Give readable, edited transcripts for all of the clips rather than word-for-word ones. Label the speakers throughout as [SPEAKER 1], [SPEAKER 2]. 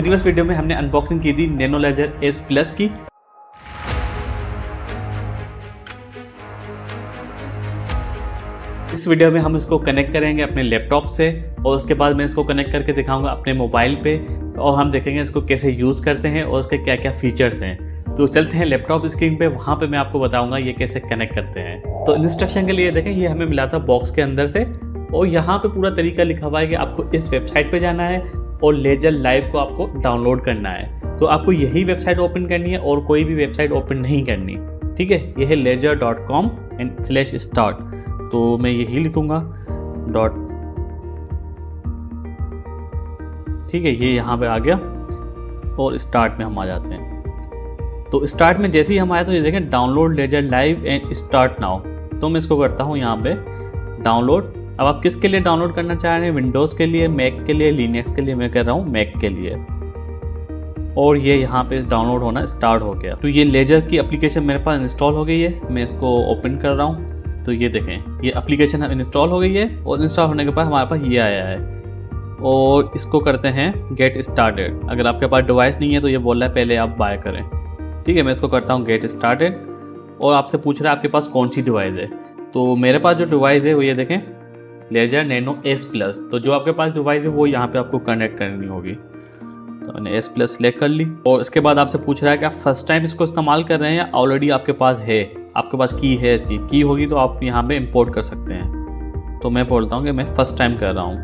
[SPEAKER 1] Previous video में हमने unboxing की थी नैनो लेजर एस प्लस की। इस वीडियो में हम इसको कनेक्ट करेंगे अपने लैपटॉप से और उसके बाद मैं इसको कनेक्ट करके दिखाऊंगा अपने मोबाइल पे और हम देखेंगे इसको कैसे यूज़ करते हैं और उसके क्या क्या फीचर्स हैं। तो चलते हैं लैपटॉप स्क्रीन पे, वहाँ पे मैं आपको बताऊंगा ये कैसे कनेक्ट करते हैं। तो इंस्ट्रक्शन के लिए देखें, ये हमें मिला था बॉक्स के अंदर से और यहाँ पे पूरा तरीका लिखा हुआ है कि आपको इस वेबसाइट पे जाना है और लेजर लाइव को आपको डाउनलोड करना है। तो आपको यही वेबसाइट ओपन करनी है और कोई भी वेबसाइट ओपन नहीं करनी, ठीक है। ये है ledger.com/start। तो मैं यही लिखूंगा डॉट, ठीक है। ये यहाँ पे आ गया और स्टार्ट में हम आ जाते हैं। तो स्टार्ट में जैसे ही हम आए तो ये देखें download Ledger Live and start now. तो मैं इसको करता हूँ यहाँ पे डाउनलोड। अब आप किसके लिए डाउनलोड करना चाह रहे हैं, विंडोज़ के लिए, मैक के लिए, लिनक्स के लिए? मैं कर रहा हूँ मैक के लिए। और ये यहाँ पे डाउनलोड होना स्टार्ट हो गया। तो ये लेजर की एप्लीकेशन मेरे पास इंस्टॉल हो गई है। मैं इसको ओपन कर रहा हूँ। तो ये देखें, ये एप्लीकेशन इंस्टॉल हो गई है और इंस्टॉल होने के बाद हमारे पास ये आया है और इसको करते हैं गेट स्टार्टेड। अगर आपके पास डिवाइस नहीं है तो ये बोल रहा है पहले आप बाय करें, ठीक है। मैं इसको करता हूँ गेट स्टार्टेड और आपसे पूछ रहा है आपके पास कौन सी डिवाइस है। तो मेरे पास जो डिवाइस है वो ये देखें लेजर नैनो एस प्लस। तो जो आपके पास डिवाइस है वो यहाँ पे आपको कनेक्ट करनी होगी। तो मैंने एस प्लस सेलेक्ट कर ली और इसके बाद आपसे पूछ रहा है कि आप फर्स्ट टाइम इसको इस्तेमाल कर रहे हैं या ऑलरेडी आपके पास है, आपके पास की है। इसकी की होगी तो आप यहाँ पे इंपोर्ट कर सकते हैं। तो मैं बोलता हूँ कि मैं फर्स्ट टाइम कर रहा हूँ,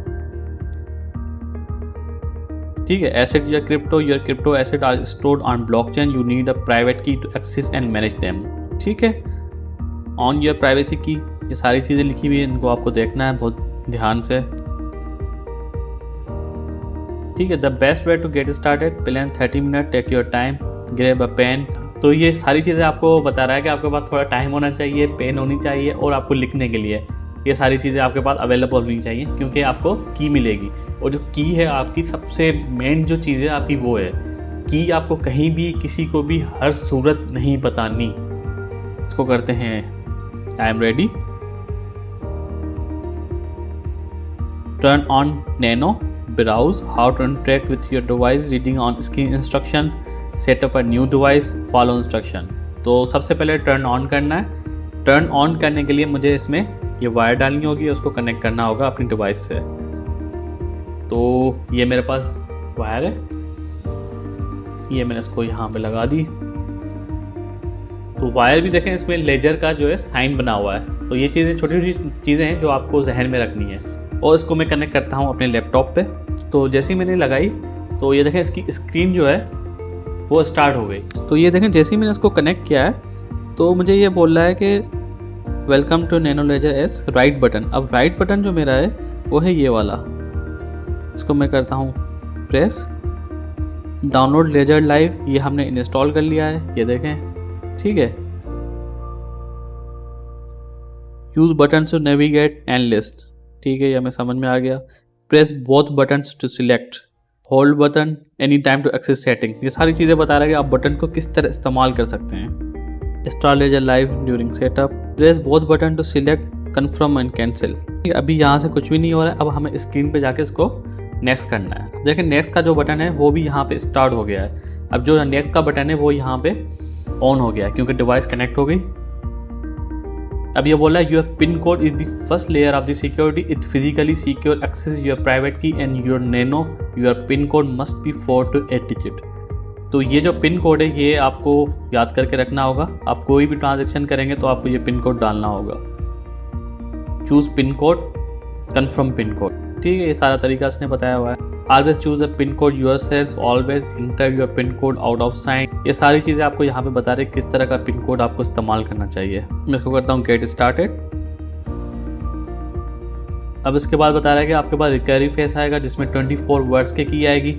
[SPEAKER 1] ठीक है। Asset your crypto asset are stored on blockchain, you need a private key to access and manage them, ठीक है। ऑन योर प्राइवेसी की, ये सारी चीज़ें लिखी हुई है, इनको आपको देखना है बहुत ध्यान से, ठीक है। The best way to get started, plan 30 minute, take your time, grab a pen. तो ये सारी चीज़ें आपको बता रहा है कि आपके पास थोड़ा टाइम होना चाहिए, पेन होनी चाहिए और आपको लिखने के लिए ये सारी चीज़ें आपके पास अवेलेबल होनी चाहिए क्योंकि आपको की मिलेगी। और जो की है आपकी सबसे मेन जो चीज़ है आपकी वो है की। आपको कहीं भी किसी को भी हर सूरत नहीं बतानी। इसको करते हैं I am ready, turn on Nano, browse, how to interact with your device, reading on screen instruction, set up a new device, follow instruction. तो सबसे पहले टर्न ऑन करना है। टर्न ऑन करने के लिए मुझे इसमें ये वायर डालनी होगी, उसको कनेक्ट करना होगा अपनी डिवाइस से। तो ये मेरे पास वायर है, ये मैंने इसको यहाँ पे लगा दी। तो वायर भी देखें इसमें लेजर का जो है साइन बना हुआ है। तो ये चीज़ें छोटी छोटी चीज़ें हैं जो आपको जहन में रखनी है। और इसको मैं कनेक्ट करता हूँ अपने लैपटॉप पे। तो जैसे ही मैंने लगाई तो ये देखें इसकी स्क्रीन जो है वो स्टार्ट हो गई। तो ये देखें जैसे ही मैंने इसको कनेक्ट किया है तो मुझे ये बोल रहा है कि welcome to Nano Ledger S, right button. अब राइट बटन जो मेरा है वो है ये वाला, इसको मैं करता हूँ प्रेस। डाउनलोड लेजर लाइव, ये हमने इंस्टॉल कर लिया है, ये देखें, ठीक है। Use button to navigate and list, ठीक है, ये हमें समझ में आ गया। Press both buttons to select, hold button any time to access setting. ये सारी चीज़ें बता रहा है कि आप बटन को किस तरह इस्तेमाल कर सकते हैं। Start Ledger Live during setup, press both button to select, confirm and cancel. अभी यहाँ से कुछ भी नहीं हो रहा है। अब हमें स्क्रीन पे जाके इसको नेक्स्ट करना है। देखिए नेक्स्ट का जो बटन है वो भी यहाँ पे स्टार्ट हो गया है। अब जो नेक्स्ट का बटन है वो यहाँ पे ऑन हो गया क्योंकि डिवाइस कनेक्ट हो गई। अब ये बोला your pin code is the first layer of the security, it physically secure access your private key and your Nano, your pin code must be 4 to 8 digit. तो ये जो पिन कोड है ये आपको याद करके रखना होगा। आप कोई भी ट्रांजैक्शन करेंगे तो आपको ये पिन कोड डालना होगा। Choose pin code, confirm pin code, ठीक है। ये सारा तरीका इसने बताया हुआ है। Always choose the pin code yourself, always inter your pin code out of sine. ये सारी चीज़ें आपको यहाँ पे बता रहे किस तरह का पिन कोड आपको इस्तेमाल करना चाहिए। मैं इसको करता हूँ गेट स्टार्टेड। अब इसके बाद बता रहा है कि आपके पास रिकवरी फेस आएगा जिसमें 24 वर्ड्स के की आएगी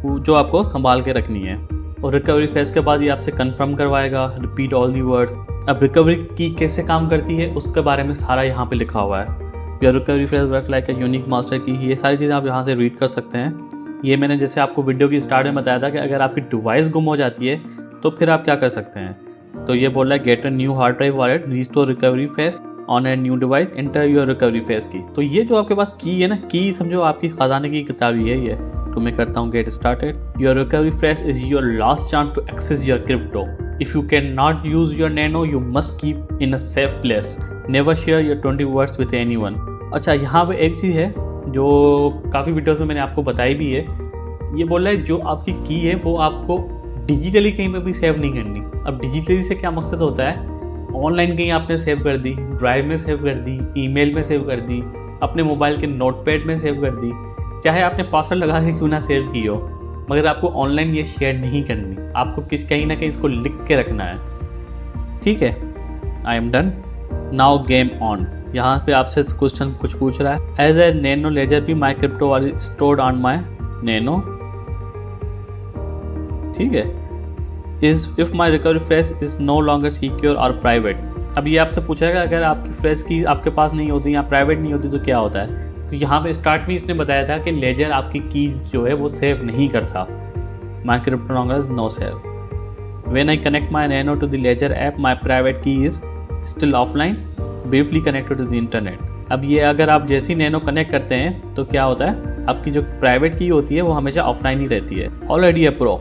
[SPEAKER 1] जो आपको संभाल के रखनी है। और रिकवरी फेस के बाद ये आपसे कंफर्म करवाएगा, रिपीट ऑल दी वर्ड्स। अब रिकवरी की कैसे काम करती है उसके बारे में सारा यहाँ पे लिखा हुआ है। Your recovery face work like a unique master की, ये सारी चीज़ें आप यहाँ से रीड कर सकते हैं। ये मैंने जैसे आपको वीडियो की स्टार्ट में बताया था कि अगर आपकी डिवाइस गुम हो जाती है तो फिर आप क्या कर सकते हैं। तो ये बोल रहा है get a new hard drive wallet, restore recovery face on a new device, enter your recovery face की। तो ये जो आपके पास की है ना, की समझो आपकी खजाने की किताब ही है ये। तो मैं करता हूँ get started. Your recovery phrase is your last chance to access your crypto. If you can not use your Nano you must keep in a safe place. Never share your 20 words with anyone. अच्छा, यहाँ पे एक चीज़ है जो काफ़ी videos में मैंने आपको बताई भी है। ये बोल रहा है जो आपकी की है वो आपको डिजिटली कहीं पे भी सेव नहीं करनी। अब डिजिटली से क्या मकसद होता है, ऑनलाइन कहीं आपने सेव कर दी, ड्राइव में सेव कर दी, ईमेल में सेव कर दी, अपने मोबाइल के नोटपैड में सेव कर दी, चाहे आपने पासवर्ड लगा के क्यों ना सेव की हो, मगर आपको ऑनलाइन ये शेयर नहीं करनी। आपको कहीं ना कहीं इसको लिख के रखना है। ठीक है, I am done. Now game on. यहाँ पे आपसे क्वेश्चन कुछ पूछ रहा है, as a Nano Ledger be my crypto वाली स्टोर्ड ऑन माई नैनो। ठीक है, if my recovery phrase is no longer secure और प्राइवेट। अब ये आपसे पूछेगा अगर आपकी फ्रेश की आपके पास नहीं होती या प्राइवेट नहीं होती तो क्या होता है। तो यहाँ पे स्टार्ट में इसने बताया था कि लेजर आपकी कीज जो है वो सेव नहीं करता। My crypto longer no save. When I connect my Nano to the Ledger app my private key is still offline briefly connected to the internet. अब ये अगर आप जैसी नैनो कनेक्ट करते हैं तो क्या होता है, आपकी जो प्राइवेट की होती है वो हमेशा ऑफलाइन ही रहती है। ऑलरेडी है प्रो,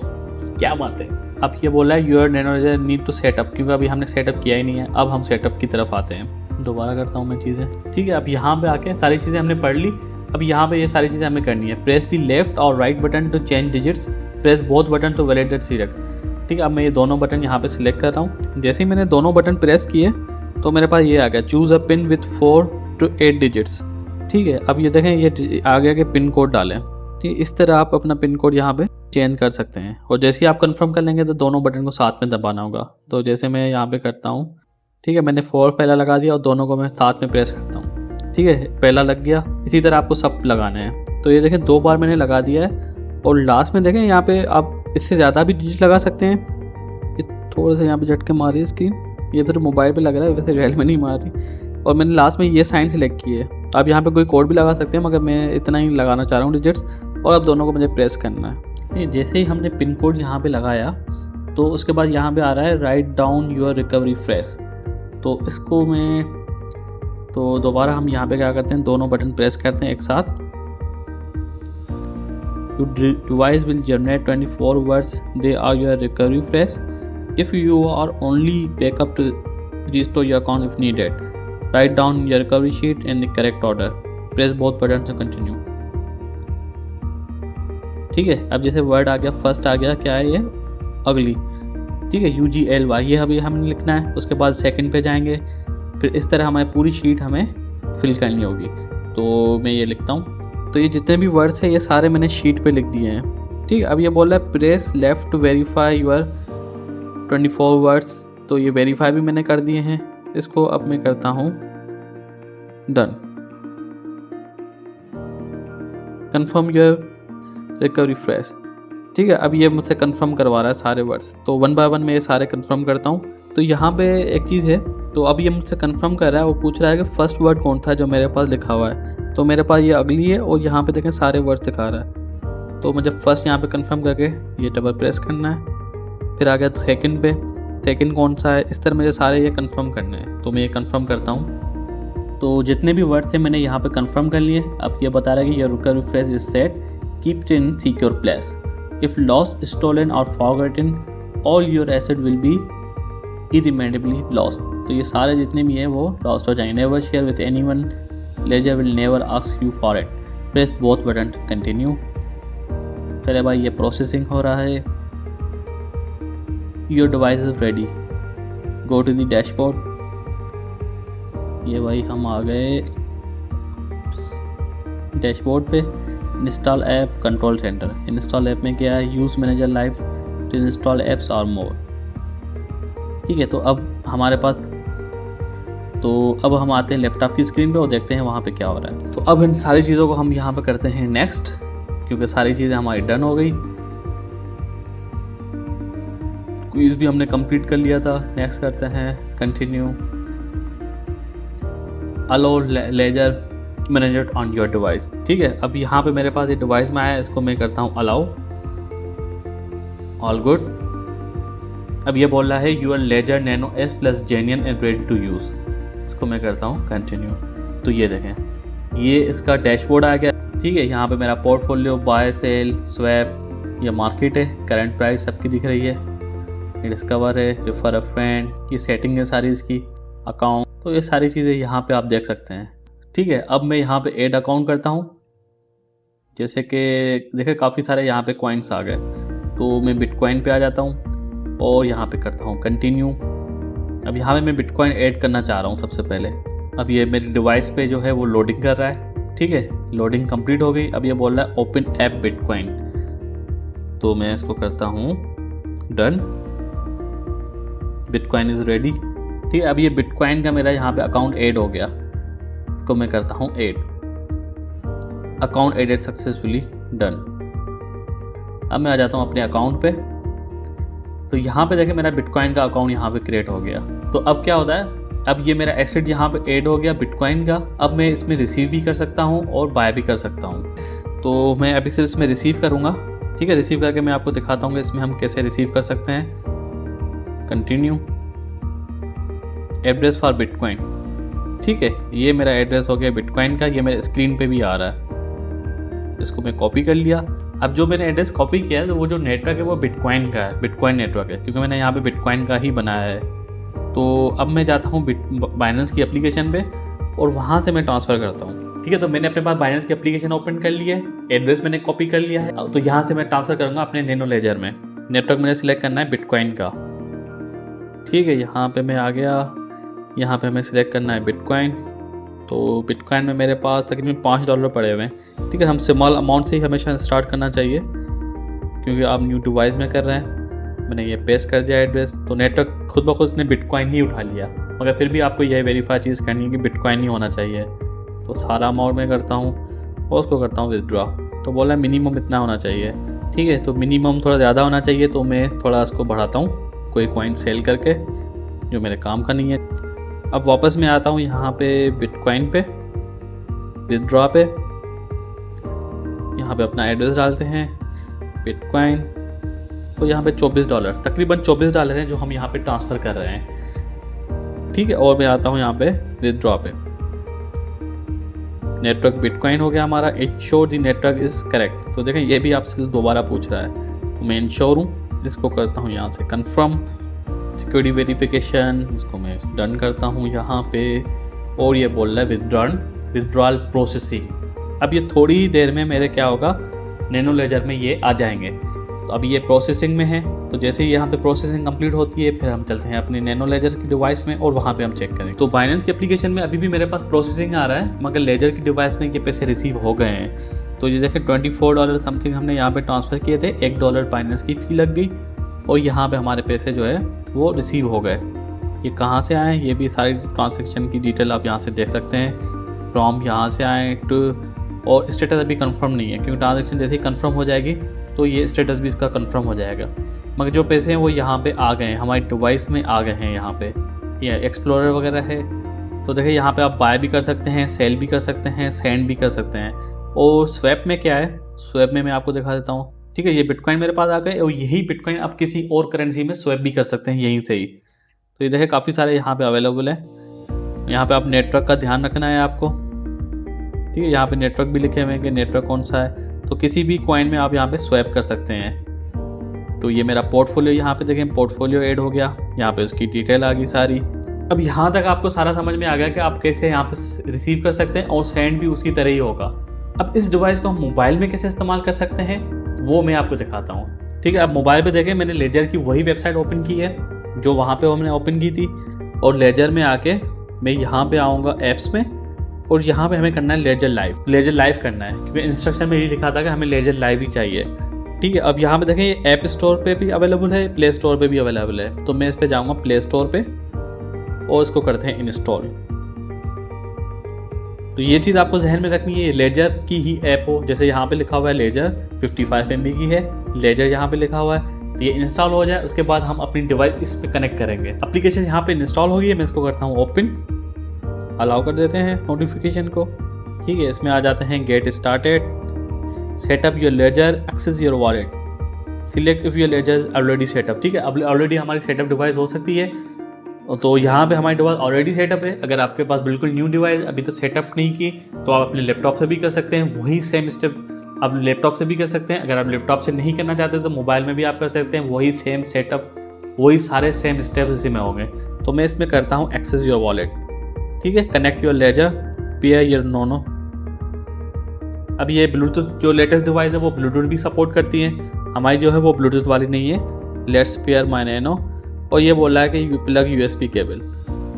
[SPEAKER 1] क्या बात है। अब ये बोला है your Nano Ledger need to set up, क्योंकि अभी हमने सेटअप किया ही नहीं है। अब हम सेटअप की तरफ आते हैं। दोबारा करता हूँ मैं चीज़ें। ठीक है, अब यहाँ पे आके सारी चीज़ें हमने पढ़ ली। अब यहाँ पे ये सारी चीज़ें हमें करनी है। प्रेस दी लेफ्ट और right button to change digits, press both button to validate select. ठीक है, अब मैं ये दोनों बटन यहाँ पे सिलेक्ट कर रहा हूँ। जैसे ही मैंने दोनों बटन प्रेस किए तो मेरे पास ये आ गया, choose a pin with 4 to 8 digits. ठीक है, अब ये देखें ये आ गया कि पिन कोड डालें। ठीक है, इस तरह आप अपना पिन कोड यहाँ पे चेंज कर सकते हैं। और जैसे ही आप कंफर्म कर लेंगे तो दोनों बटन को साथ में दबाना होगा। तो जैसे मैं यहाँ पे करता हूँ, ठीक है, मैंने 4 पहला लगा दिया और दोनों को मैं साथ में प्रेस करता हूँ। ठीक है, पहला लग गया। इसी तरह आपको सब लगाने हैं। तो ये देखें 2 बार मैंने लगा दिया है। और लास्ट में देखें यहाँ पे आप इससे ज़्यादा भी डिजिट लगा सकते हैं। ये थोड़ा सा यहाँ पे झटके मारी स्क्रीन, ये तो मोबाइल पे लग रहा है, वैसे रियल में नहीं मार रही। और मैंने लास्ट में ये साइन सेलेक्ट की है। आप यहाँ पे कोई कोड भी लगा सकते हैं, मगर मैं इतना ही लगाना चाह रहा हूँ डिजिट्स। और अब दोनों को मुझे प्रेस करना है। ठीक, जैसे ही हमने पिन कोड यहाँ पे लगाया तो उसके बाद यहाँ पे आ रहा है write down your recovery fresh. तो इसको मैं तो दोबारा हम यहाँ पे क्या करते हैं, दोनों बटन प्रेस करते हैं एक साथ। Your device will generate 24 words, they are your recovery phrase. If you are only backup to restore your account if needed, write down your recovery sheet in the correct order. Press both buttons to continue. ठीक है, अब जैसे word आ गया, first आ गया, क्या है ये, अगली। ठीक है, UGLY, ये अभी हमें लिखना है। उसके बाद सेकंड पे जाएंगे, फिर इस तरह हमारी पूरी शीट हमें फिल करनी होगी। तो मैं ये लिखता हूँ। तो ये जितने भी वर्ड्स हैं ये सारे मैंने शीट पे लिख दिए हैं। ठीक है, अब ये बोल रहा है press left to verify your 24 words. तो ये वेरीफाई भी मैंने कर दिए हैं। इसको अब मैं करता हूँ done. Confirm your recovery fresh. ठीक है, अब ये मुझसे कंफर्म करवा रहा है सारे वर्ड्स। तो 1 बाय 1 मैं ये सारे कंफर्म करता हूँ। तो यहाँ पे एक चीज़ है, तो अब ये मुझसे कंफर्म कर रहा है। वो पूछ रहा है कि फर्स्ट वर्ड कौन था जो मेरे पास लिखा हुआ है। तो मेरे पास ये अगली है और यहाँ पे देखें सारे वर्ड्स दिखा रहा है। तो मुझे फर्स्ट यहाँ पे कंफर्म करके ये डबल प्रेस करना है। फिर आ गया सेकंड पे, सेकंड कौन सा है, इस तरह मुझे सारे ये कंफर्म करने हैं। तो मैं ये कंफर्म करता हूँ। तो जितने भी वर्ड थे मैंने यहाँ पे कंफर्म कर लिए। अब ये बता रहा है कि your recovery phrase is set, keep it in secure place. If lost, stolen और forgotten, all your asset will be irremediably lost. तो ये सारे जितने भी हैं वो लॉस्ट हो जाएंगे। Never share with anyone, Ledger will never ask you for it. Press both button to continue. चले भाई, ये प्रोसेसिंग हो रहा है। Your device is ready, go to the dashboard. ये भाई हम आ गए डैशबोर्ड पे। Install app, control centre. Install app में क्या है, use manager live to install apps और मोर। ठीक है, तो अब हमारे पास, तो अब हम आते हैं लैपटॉप की स्क्रीन पे और देखते हैं वहाँ पे क्या हो रहा है। तो अब इन सारी चीज़ों को हम यहाँ पे करते हैं नेक्स्ट, क्योंकि सारी चीज़ें हमारी डन हो गई। क्विज भी हमने कंप्लीट कर लिया था। नेक्स्ट करते हैं continue. Allow Ledger Manager on your device. ठीक है, अब यहाँ पे मेरे पास ये डिवाइस में आया है, इसको मैं करता हूँ अलाउ, ऑल गुड। अब ये बोल रहा है your Ledger Nano S plus genuine and ready to use. इसको मैं करता हूँ कंटिन्यू। तो ये देखें, ये इसका डैशबोर्ड आ गया। ठीक है, यहाँ पे मेरा पोर्टफोलियो, बाय, सेल, स्वैप, ये मार्केट है, करंट प्राइस सबकी दिख रही है, ये डिस्कवर है, रेफर अ फ्रेंड, ये सेटिंग है सारी इसकी, अकाउंट, तो ये सारी चीज़ें यहाँ पे आप देख सकते हैं। ठीक है, अब मैं यहाँ पे ऐड अकाउंट करता हूँ। जैसे कि देखिए काफ़ी सारे यहाँ पे कॉइन्स आ गए, तो मैं बिटकॉइन पे आ जाता हूँ और यहाँ पे करता हूँ कंटिन्यू। अब यहाँ पे मैं बिटकॉइन ऐड करना चाह रहा हूँ सबसे पहले। अब ये मेरे डिवाइस पे जो है वो लोडिंग कर रहा है। ठीक है, लोडिंग कंप्लीट हो गई। अब ये बोल रहा है ओपन ऐप बिटकॉइन, तो मैं इसको करता हूँ डन। Bitcoin is ready. ठीक है, अब ये बिटकॉइन का मेरा यहाँ पे अकाउंट ऐड हो गया, इसको मैं करता हूँ add. Account added successfully, done. अब मैं आ जाता हूँ अपने अकाउंट पे, तो यहाँ पे देखें मेरा बिटकॉइन का अकाउंट यहाँ पे क्रिएट हो गया। तो अब क्या होता है, अब ये मेरा एसेट यहाँ पे ऐड हो गया बिटकॉइन का। अब मैं इसमें रिसीव भी कर सकता हूँ और बाय भी कर सकता हूँ। तो मैं अभी सिर्फ इसमें रिसीव करूँगा। ठीक है, रिसीव करके मैं आपको दिखाता हूँ कि इसमें हम कैसे रिसीव कर सकते हैं। Continue, address for bitcoin. ठीक है, ये मेरा एड्रेस हो गया बिटकॉइन का, ये मेरे स्क्रीन पे भी आ रहा है। इसको मैं कॉपी कर लिया। अब जो मैंने एड्रेस कॉपी किया है, तो वो जो नेटवर्क है वो बिटकॉइन का है, बिटकॉइन नेटवर्क है, क्योंकि मैंने यहाँ पे बिटकॉइन का ही बनाया है। तो अब मैं जाता हूँ बाइनेंस की एप्लीकेशन पे और वहाँ से मैं ट्रांसफ़र करता हूँ। ठीक है, तो मैंने अपने पास बाइनेंस की एप्लीकेशन ओपन कर ली है, एड्रेस मैंने कॉपी कर लिया है, तो यहाँ से मैं ट्रांसफ़र करूँगा अपने नैनो लेजर में। नेटवर्क मैंने सिलेक्ट करना है बिटकॉइन का। ठीक है, यहाँ पे मैं आ गया, यहाँ पे हमें सिलेक्ट करना है बिटकॉइन। तो बिटकॉइन में मेरे पास तकरीबन $5 पड़े हुए हैं। ठीक है, हम स्मॉल अमाउंट से ही हमेशा स्टार्ट करना चाहिए, क्योंकि आप न्यू डिवाइस में कर रहे हैं। मैंने ये पेस्ट कर दिया एड्रेस, तो नेटवर्क खुद ब खुद ने बिटकॉइन ही उठा लिया, मगर फिर भी आपको यह वेरीफाई चीज़ करनी है कि बिटकॉइन ही होना चाहिए। तो सारा अमाउंट मैं करता हूँ और उसको करता हूँ विदड्रॉ। तो बोला मिनिमम इतना होना चाहिए। ठीक है, तो मिनिमम थोड़ा ज़्यादा होना चाहिए, तो मैं थोड़ा इसको बढ़ाता हूँ कोई कॉइन सेल करके, जो मेरे काम का नहीं है। अब वापस मैं आता हूँ यहाँ पे बिटकॉइन पे, विदड्रॉ पे। यहाँ पे अपना एड्रेस डालते हैं बिटकॉइन, तो यहाँ पे $24, तकरीबन $24 हैं जो हम यहाँ पे ट्रांसफ़र कर रहे हैं। ठीक है, और मैं आता हूँ यहाँ पे विदड्रॉ पे। नेटवर्क बिटकॉइन हो गया हमारा। Ensure the network is correct. तो देखें ये भी आपसे दोबारा पूछ रहा है, तो मैं इंश्योर हूँ, इसको करता हूँ यहाँ से कन्फर्म, सिक्योरिटी वेरिफिकेशन, इसको मैं डन करता हूँ यहाँ पे। और ये बोल रहा है विदड्रॉल प्रोसेसिंग। अब ये थोड़ी ही देर में मेरे क्या होगा, नैनो लेजर में ये आ जाएंगे। तो अभी ये प्रोसेसिंग में है, तो जैसे ही यहाँ पे प्रोसेसिंग कंप्लीट होती है, फिर हम चलते हैं अपने नैनो लेजर की डिवाइस में और वहाँ पे हम चेक करें। तो बाइनेंस की एप्लीकेशन में अभी भी मेरे पास प्रोसेसिंग आ रहा है, मगर लेजर की डिवाइस में ये पैसे रिसीव हो गए हैं। तो ये देखें $24 समथिंग हमने यहाँ पे ट्रांसफ़र किए थे, $1 बाइनेंस की फ़ी लग गई और यहाँ पे हमारे पैसे जो है वो रिसीव हो गए। ये कहाँ से आए, ये भी सारी ट्रांजैक्शन की डिटेल आप यहाँ से देख सकते हैं। फ्रॉम यहाँ से आए टू, और स्टेटस अभी कंफर्म नहीं है, क्योंकि ट्रांजैक्शन जैसे ही कंफर्म हो जाएगी तो ये स्टेटस भी इसका कंफर्म हो जाएगा। मगर जो पैसे हैं वो यहाँ पे आ गए हैं, हमारी डिवाइस में आ गए हैं। यहाँ पे ये एक्सप्लोरर वगैरह है, तो देखिए यहाँ पे आप बाय भी कर सकते हैं, सेल भी कर सकते हैं, सेंड भी कर सकते हैं। और स्वैप में क्या है, स्वैप में मैं आपको दिखा देता हूँ। ठीक है, ये बिटकॉइन मेरे पास आ गए और यही बिटकॉइन आप किसी और करेंसी में स्वैप भी कर सकते हैं यहीं से ही। तो ये देखिए काफ़ी सारे यहाँ पे अवेलेबल है। यहाँ पे आप नेटवर्क का ध्यान रखना है आपको। ठीक है, यहाँ पे नेटवर्क भी लिखे हुए हैं कि नेटवर्क कौन सा है, तो किसी भी कॉइन में आप यहाँ पे स्वैप कर सकते हैं। तो ये मेरा पोर्टफोलियो यहाँ पे देखें, पोर्टफोलियो ऐड हो गया, यहाँ पे उसकी डिटेल आ गई सारी। अब यहाँ तक आपको सारा समझ में आ गया कि आप कैसे यहाँ पे रिसीव कर सकते हैं और सेंड भी उसी तरह ही होगा। अब इस डिवाइस को हम मोबाइल में कैसे इस्तेमाल कर सकते हैं वो मैं आपको दिखाता हूँ। ठीक है, अब मोबाइल पे देखें मैंने लेजर की वही वेबसाइट ओपन की है जो वहाँ पे हमने ओपन की थी, और लेजर में आके मैं यहाँ पे आऊँगा ऐप्स में, और यहाँ पे हमें करना है लेजर लाइव करना है, क्योंकि इंस्ट्रक्शन में यही लिखा था कि हमें लेजर लाइव ही चाहिए। ठीक है, अब यहाँ पे देखें ये ऐप स्टोर पे भी अवेलेबल है, प्ले स्टोर पे भी अवेलेबल है। तो मैं इस पर जाऊँगा प्ले स्टोर पे और इसको करते हैं इंस्टॉल। तो ये चीज़ आपको जहन में रखनी है, लेजर की ही ऐप हो, जैसे यहाँ पे लिखा हुआ है लेजर 55 MB की है, लेजर यहाँ पे लिखा हुआ है, तो ये इंस्टॉल हो जाए उसके बाद हम अपनी डिवाइस इस पे कनेक्ट करेंगे। एप्लीकेशन यहाँ पे इंस्टॉल हो गई है, मैं इसको करता हूँ ओपन, अलाउ कर देते हैं नोटिफिकेशन को। ठीक है, इसमें आ जाते हैं get started, set up your Ledger, access your wallet, select if your Ledger is already set up. ठीक है, अब ऑलरेडी हमारी सेटअप डिवाइस हो सकती है, तो यहाँ पे हमारी डिवाइस ऑलरेडी सेटअप है। अगर आपके पास बिल्कुल न्यू डिवाइस अभी तक सेटअप नहीं की तो आप अपने लैपटॉप से भी कर सकते हैं, वही सेम स्टेप आप लैपटॉप से भी कर सकते हैं। अगर आप लैपटॉप से नहीं करना चाहते तो मोबाइल में भी आप कर सकते हैं, वही सेम सेटअप, वही सारे सेम स्टेप्स इसी में होंगे। तो मैं इसमें करता हूँ एक्सेस योर वॉलेट, ठीक है, connect your Ledger, pair your Nano. अब ये ब्लूटूथ जो लेटेस्ट डिवाइस है वो ब्लूटूथ भी सपोर्ट करती है, हमारी जो है वो ब्लूटूथ वाली नहीं है। लेट्स पेयर माय नैनो, और ये बोला है कि प्लग यूएसबी केबल।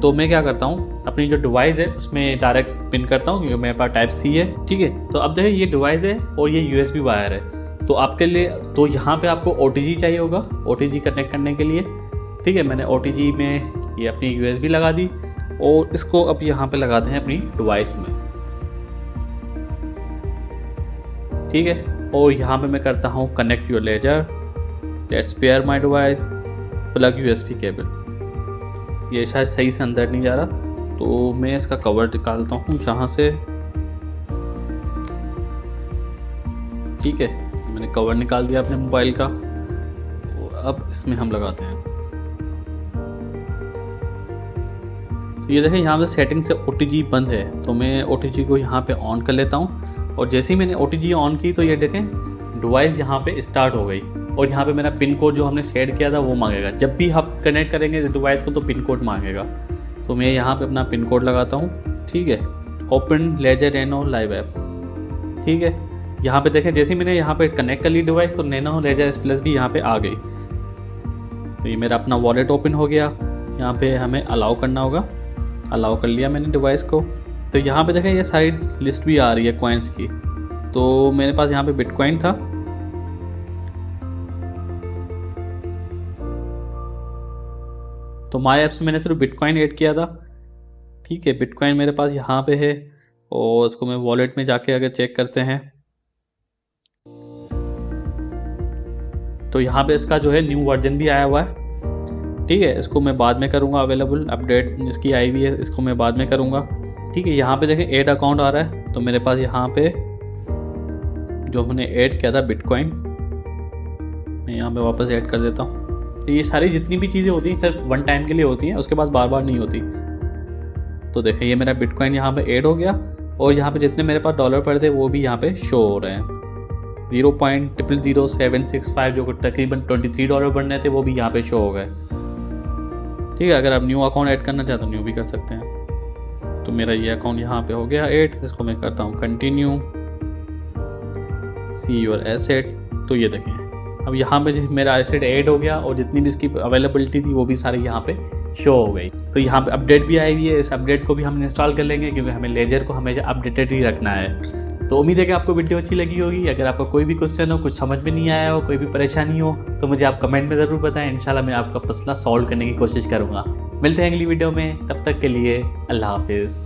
[SPEAKER 1] तो मैं क्या करता हूँ, अपनी जो डिवाइस है उसमें डायरेक्ट पिन करता हूँ, क्योंकि मेरे पास टाइप सी है, ठीक है। तो अब देखिए ये डिवाइस है और ये यूएसबी वायर है। तो आपके लिए तो यहाँ पे आपको OTG चाहिए होगा, OTG कनेक्ट करने के लिए, ठीक है। मैंने OTG में ये अपनी यूएसबी लगा दी और इसको अब यहाँ पे लगाते हैं अपनी डिवाइस में, ठीक है। और यहाँ पे मैं करता हूँ connect your Ledger, let's pair my device, plug USB cable. ये शायद सही से अंदर नहीं जा रहा, तो मैं इसका कवर निकालता हूँ यहाँ से, ठीक है। मैंने कवर निकाल दिया अपने मोबाइल का और अब इसमें हम लगाते हैं। तो ये देखें यहाँ पे सेटिंग से OTG बंद है, तो मैं OTG को यहाँ पे ऑन कर लेता हूँ। और जैसे ही मैंने OTG ऑन की तो ये देखें डिवाइस यहाँ पे स्टार्ट हो गई और यहाँ पे मेरा पिन कोड जो हमने सेट किया था वो मांगेगा। जब भी हम कनेक्ट करेंगे इस डिवाइस को तो पिन कोड मांगेगा। तो मैं यहाँ पे अपना पिन कोड लगाता हूँ, ठीक है। Open Ledger Nano Live app, ठीक है। यहाँ पे देखें जैसे ही मैंने यहाँ पे कनेक्ट कर ली डिवाइस तो नैनो लेजर S Plus भी यहाँ पे आ गई। तो ये मेरा अपना वॉलेट ओपन हो गया। यहाँ पे हमें अलाउ करना होगा, अलाउ कर लिया मैंने डिवाइस को। तो यहाँ पे देखें ये सारी लिस्ट भी आ रही है कॉइन्स की। तो मेरे पास यहाँ पे बिटकॉइन था, तो माई ऐप्स में मैंने सिर्फ बिटकॉइन ऐड किया था, ठीक है। बिटकॉइन मेरे पास यहाँ पे है और इसको मैं वॉलेट में जाके अगर चेक करते हैं तो यहाँ पे इसका जो है न्यू वर्जन भी आया हुआ है, ठीक है। इसको मैं बाद में करूँगा अवेलेबल, अपडेट इसकी आई हुई है, इसको मैं बाद में करूँगा, ठीक है। यहाँ पे देखें ऐड अकाउंट आ रहा है, तो मेरे पास यहाँ पे जो हमने ऐड किया था बिटकॉइन, मैं यहाँ पे वापस ऐड कर देता हूँ। तो ये सारी जितनी भी चीज़ें होती हैं सिर्फ वन टाइम के लिए होती हैं, उसके बाद बार बार नहीं होती। तो देखें ये मेरा बिटकॉइन यहाँ पे ऐड हो गया और यहाँ पे जितने मेरे पास डॉलर पड़े थे वो भी यहाँ पे शो हो रहे हैं। 0.00765 जो तकरीबन $23 बनने थे वो भी यहाँ पे शो हो गए, ठीक है। अगर आप न्यू अकाउंट ऐड करना चाहते हो न्यू भी कर सकते हैं। तो मेरा ये अकाउंट यहाँ पे हो गया ऐड, इसको मैं करता हूँ कंटिन्यू, सी योर एसेट। तो ये देखें अब यहाँ पे मेरा एसेट ऐड हो गया और जितनी भी इसकी अवेलेबिलिटी थी वो भी सारी यहाँ पे शो हो गई। तो यहाँ पे अपडेट भी आई हुई है, इस अपडेट को भी हम इंस्टॉल कर लेंगे क्योंकि हमें लेजर को हमेशा अपडेटेड ही रखना है। तो उम्मीद है कि आपको वीडियो अच्छी लगी होगी। अगर आपका कोई भी क्वेश्चन हो, कुछ समझ में नहीं आया हो, कोई भी परेशानी हो तो मुझे आप कमेंट में ज़रूर बताएं। इंशाल्लाह मैं आपका मसला सॉल्व करने की कोशिश करूँगा। मिलते हैं अगली वीडियो में, तब तक के लिए अल्लाह हाफिज़।